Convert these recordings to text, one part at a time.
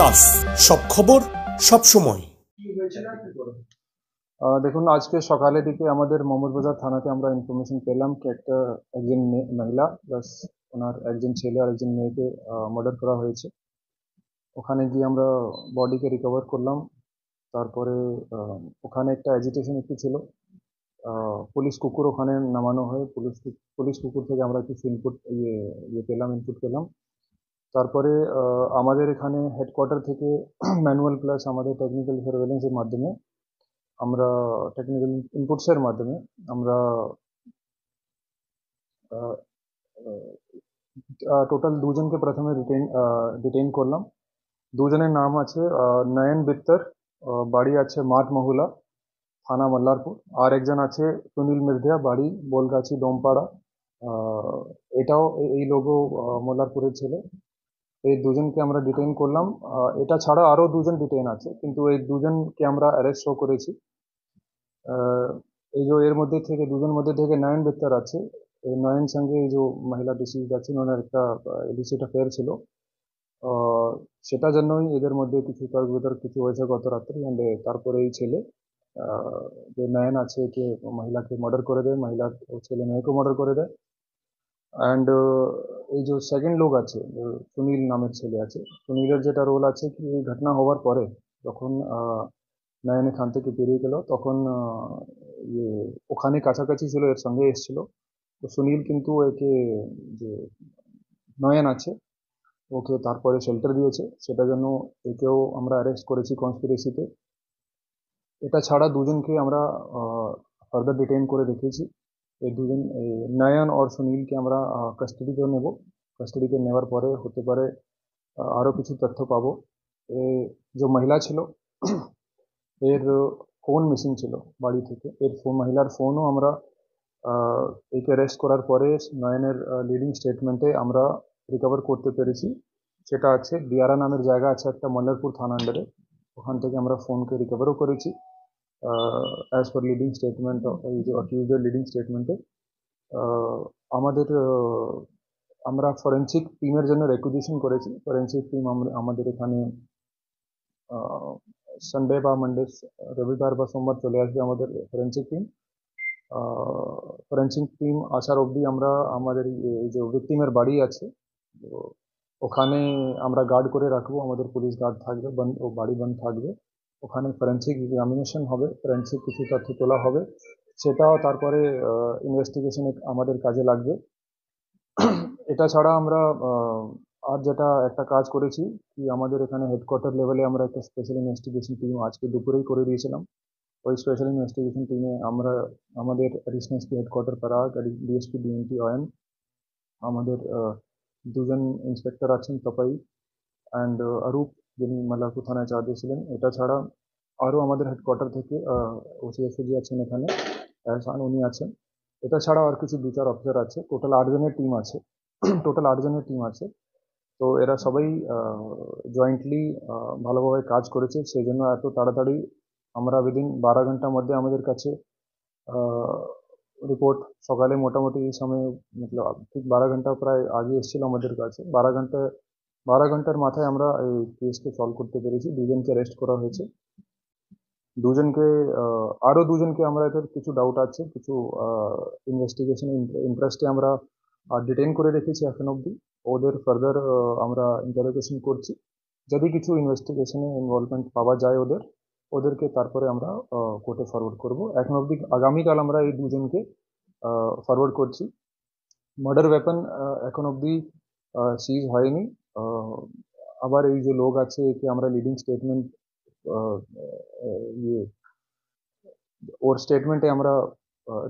Plus, সব খবর সব সময়। দেখুন, আজকে সকালের দিকে আমাদের মোহাম্মদবাজার থানাতে আমরা ইনফরমেশন পেলাম কি একজন মহিলা প্লাস ওনার একজন ছেলে আর একজন মেয়েকে মার্ডার করা হয়েছে। ওখানে গিয়ে আমরা বডিকে রিকভার করলাম। তারপরে ওখানে একটা অ্যাজিটেশন একটু ছিল। পুলিশ কুকুর ওখানে নামানো হয়। পুলিশ কুকুর থেকে আমরা কিছু ইনপুট পেলাম। তারপরে আমাদের এখানে হেডকোয়ার্টার থেকে ম্যানুয়াল প্লাস আমাদের টেকনিক্যাল সার্ভেলেন্সের মাধ্যমে আমরা টেকনিক্যাল ইনপুটসের মাধ্যমে আমরা টোটাল দুজনকে প্রথমে ডিটেইন করলাম। দুজনের নাম আছে নয়ন বিত্তর, বাড়ি আছে মাঠ মহুলা, থানা মল্লারপুর। আর একজন আছে সুনীল মির্ধিয়া, বাড়ি বোলগাছি ডোমপাড়া। এটাও এই লোগো মল্লারপুরের ছেলে। এই দুজনকে আমরা ডিটেইন করলাম। এটা ছাড়া আরো দুজন ডিটেইন আছে, কিন্তু এই দুজনকে আমরা অ্যারেস্ট করেছি। এই যে দুজন মধ্যে থেকে নয়ন বিত্তর আছে। এই নয়ন সঙ্গে এই যে মহিলা ডিসিজ আছে, ওনার একটা ইলিসিট অ্যাফেয়ার ছিল। সেটার জন্যই এদের মধ্যে কিছু তর্ক বিতর্ক কিছু হয়েছে গত রাত্রি। অ্যান্ড তারপরে এই ছেলে যে নয়ন আছে কে মহিলাকে মার্ডার করে দেয়, ছেলে মেয়েকে মার্ডার করে দেয়। অ্যান্ড এই যে সেকেন্ড লোক আছে, সুনীল নামের ছেলে আছে, সুনীলের যেটা রোল আছে কি এই ঘটনা হওয়ার পরে যখন নয়ন এখান থেকে বেরিয়ে গেল তখন ইয়ে ওখানে কাছাকাছি ছিল, এর সঙ্গে এসেছিল। তো সুনীল কিন্তু একে যে নয়ন আছে ওকে তারপরে শেল্টার দিয়েছে, সেটার জন্য একেও আমরা অ্যারেস্ট করেছি কনস্পিরেসিতে। এটা ছাড়া দুজনকে আমরা ফার্দার ডিটেইন করে রেখেছি। এই দুজন নয়ন আর সুনীলকে আমরা কাস্টাডিতে নেব। কাস্টাডিতে নেওয়ার পরে হতে পারে আরও কিছু তথ্য পাবো। যে মহিলা ছিল এর ফোন মিসিং ছিল বাড়ি থেকে। মহিলার ফোনও আমরা একে অ্যারেস্ট করার পরে নয়নের লিডিং স্টেটমেন্টে আমরা রিকভার করতে পেরেছি। সেটা আছে দিয়ারা নামের জায়গা আছে একটা মল্লারপুর থানা আন্ডারে, ওখান থেকে আমরা ফোনকে রিকভারও করেছি অ্যাজ পার লিডিং স্টেটমেন্ট। এই যে অ্যাকিউজের লিডিং স্টেটমেন্টে আমাদের আমরা ফরেন্সিক টিমের জন্য রেকুইজিশন করেছি। ফরেন্সিক টিম আমাদের এখানে সানডে বা মানডে, রবিবার বা সোমবার চলে আসবে আমাদের ফরেন্সিক টিম। ফরেন্সিক টিম আসার অবধি আমরা আমাদের এই যে ভিকটিমের বাড়ি আছে ওখানে আমরা গার্ড করে রাখবো, আমাদের পুলিশ গার্ড থাকবে, ও বাড়ি বন্ধ থাকবে। ওখানে ফরেন্সিক এক্সামিনেশন হবে, ফরেন্সিক কিছু তথ্য তোলা হবে, সেটাও তারপরে ইনভেস্টিগেশনে আমাদের কাজে লাগবে। এটা ছাড়া আমরা আর যেটা একটা কাজ করেছি কি আমাদের এখানে হেডকোয়ার্টার লেভেলে আমরা একটা স্পেশাল ইনভেস্টিগেশন টিম আজকে দুপুরেই করে দিয়েছিলাম। ওই স্পেশাল ইনভেস্টিগেশন টিমে আমরা আমাদের additional headquarter Parag, DSP DMP Ayan, আমাদের দুজন ইন্সপেক্টর আছেন তপাই অ্যান্ড অরূপ, যিনি মাল্লারপুর থানায় চার্জে ছিলেন। এটা ছাড়া আরও আমাদের হেডকোয়ার্টার থেকে ওসিএসজি আছেন এখানে, এহসান উনি আছেন। এটা ছাড়া আর কিছু 2-4 অফিসার আছে। টোটাল 8 জনের টিম আছে। টোটাল 8 জনের টিম আছে। তো এরা সবাই জয়েন্টলি ভালোভাবে কাজ করেছে, সেই জন্য এত তাড়াতাড়ি আমরা উইদিন 12 ঘন্টার মধ্যে আমাদের কাছে রিপোর্ট সকালে মোটামুটি এই সময় মতলব ঠিক 12 ঘন্টা প্রায় আগে এসেছিল আমাদের কাছে। 12 ঘন্টার মাথায় আমরা এই কেসকে সলভ করতে পেরেছি। দুজনকে অ্যারেস্ট করা হয়েছে। দুজনকে আরও দুজনকে আমরা এদের কিছু ডাউট আছে, কিছু ইনভেস্টিগেশন ইন্টারেস্টে আমরা ডিটেইন করে রেখেছি এখন অবধি। ওদের ফার্দার আমরা ইন্টারোগেশন করছি। যদি কিছু ইনভেস্টিগেশনে ইনভলভমেন্ট পাওয়া যায় ওদেরকে তারপরে আমরা কোর্টে ফরওয়ার্ড করব। এখন অবধি আগামীকাল আমরা এই দুজনকে ফরওয়ার্ড করছি। মার্ডার ওয়েপন এখন অবধি সিজ হয়নি। আবার এই যে লোক আছে একে আমরা লিডিং স্টেটমেন্ট ওর স্টেটমেন্টে আমরা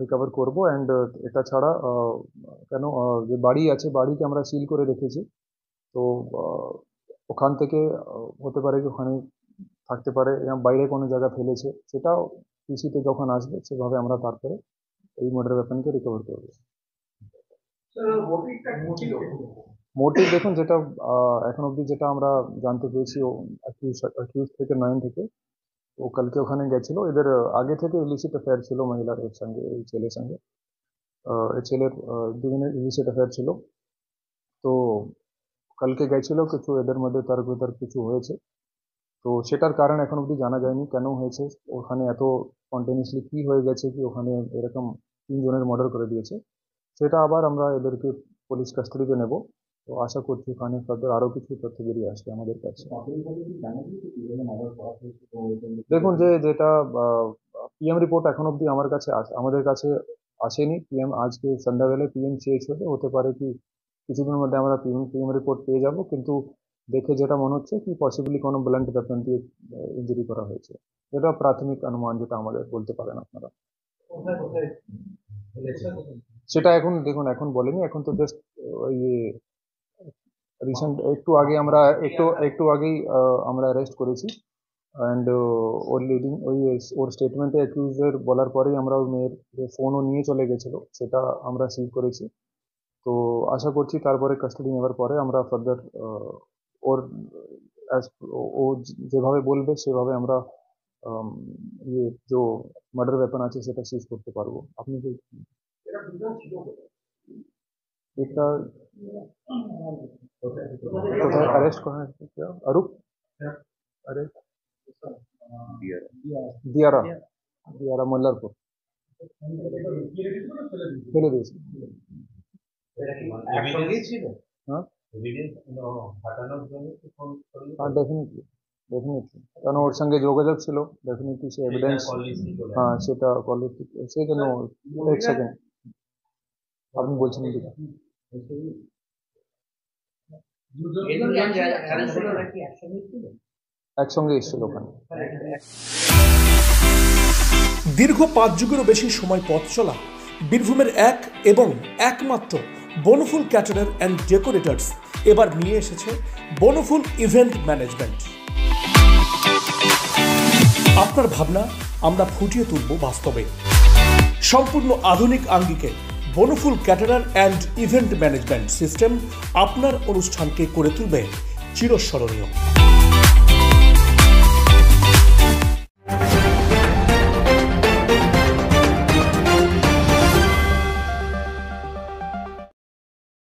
রিকভার করব। অ্যান্ড এটা ছাড়া কেন যে বাড়ি আছে বাড়িকে আমরা সিল করে রেখেছি। তো ওখান থেকে হতে পারে কি ওখানে থাকতে পারে, বাইরে কোনো জায়গা ফেলেছে, সেটাও পিসিতে যখন আসবে সেভাবে আমরা তারপরে এই মার্ডার ওয়েপনকে রিকভার করবো। মোটিভ দেখুন, যেটা এখন অবধি যেটা আমরা জানতে পেরেছি ও অ্যাকিউজ থেকে 9 থেকে ও কালকে ওখানে গেছিল। এদের আগে থেকে ইলিসিট অ্যাফেয়ার ছিল মহিলার এর সঙ্গে, এই ছেলের সঙ্গে। এই ছেলের দুজনের ইলিসিট অ্যাফেয়ার ছিল। তো কালকে গেছিল, কিছু এদের মধ্যে তর্ক বিতর্ক কিছু হয়েছে। তো সেটার কারণ এখন অবধি জানা যায়নি কেন হয়েছে, ওখানে এত স্পন্টেনিয়াসলি কী হয়ে গেছে কি ওখানে এরকম 3 জনের মার্ডার করে দিয়েছে। সেটা আবার আমরা এদেরকে পুলিশ কাস্টাডিতে নেব। তো আশা করছি ওখানে ফার্দার আরও কিছু তথ্য বেরিয়ে আসবে আমাদের কাছে। দেখুন যেটা পিএম রিপোর্ট এখন অবধি আমাদের কাছে আসেনি। পিএম আজকে সন্ধ্যাবেলায় পিএম চেয়েছিল, হতে পারে কি কিছুদিনের মধ্যে আমরা পিএম রিপোর্ট পেয়ে যাব, কিন্তু দেখে যেটা মনে হচ্ছে কি পসিবলি কোনো ব্লান্ট ওয়েপন দিয়ে ইঞ্জুরি করা হয়েছে। এটা প্রাথমিক অনুমান, যেটা আমাদের বলতে পারেন আপনারা। সেটা এখন দেখুন, এখন বলেনি, এখন তো জাস্ট ইয়ে রিসেন্ট একটু আগেই আমরা অ্যারেস্ট করেছি। অ্যান্ড ওর স্টেটমেন্টে অ্যাকিউজের বলার পরেই আমরা ওই মেয়ের ফোনও নিয়ে চলে গেছিলো, সেটা আমরা সিজ করেছি। তো আশা করছি তারপরে কাস্টাডি নেওয়ার পরে আমরা ফার্দার ওর ও যেভাবে বলবে সেভাবে আমরা ইয়ে যে মার্ডার ওয়েপন আছে সেটা সিজ করতে পারবো। আপনি কি এটা কোথায় অ্যারেস্ট করা হয়েছে? অরূপ अरेस्ट दियारा दियारा मल्लारपुर ফেলে দিয়েছে। হ্যাঁ ডেফিনেটলি কারণ ওর সঙ্গে যোগাযোগ ছিল, ডেফিনেটলি সে এভিডেন্স, হ্যাঁ সেটা সেই জন্য। এক সেকেন্ড, আপনি বলছেন কি একসঙ্গে এসেছিল ওখানে? দীর্ঘ 5 যুগেরও বেশি সময় পথ চলা বীরভূমের এক এবং একমাত্র বনফুল ক্যাটারার অ্যান্ড ডেকোরেটরস এবার নিয়ে এসেছে বনফুল ইভেন্ট ম্যানেজমেন্ট। আপনার ভাবনা আমরা ফুটিয়ে তুলব বাস্তবে। সম্পূর্ণ আধুনিক আঙ্গিকে Banaful caterer and event management system আপনার অনুষ্ঠানকে করে তুলবে চিরস্মরণীয়।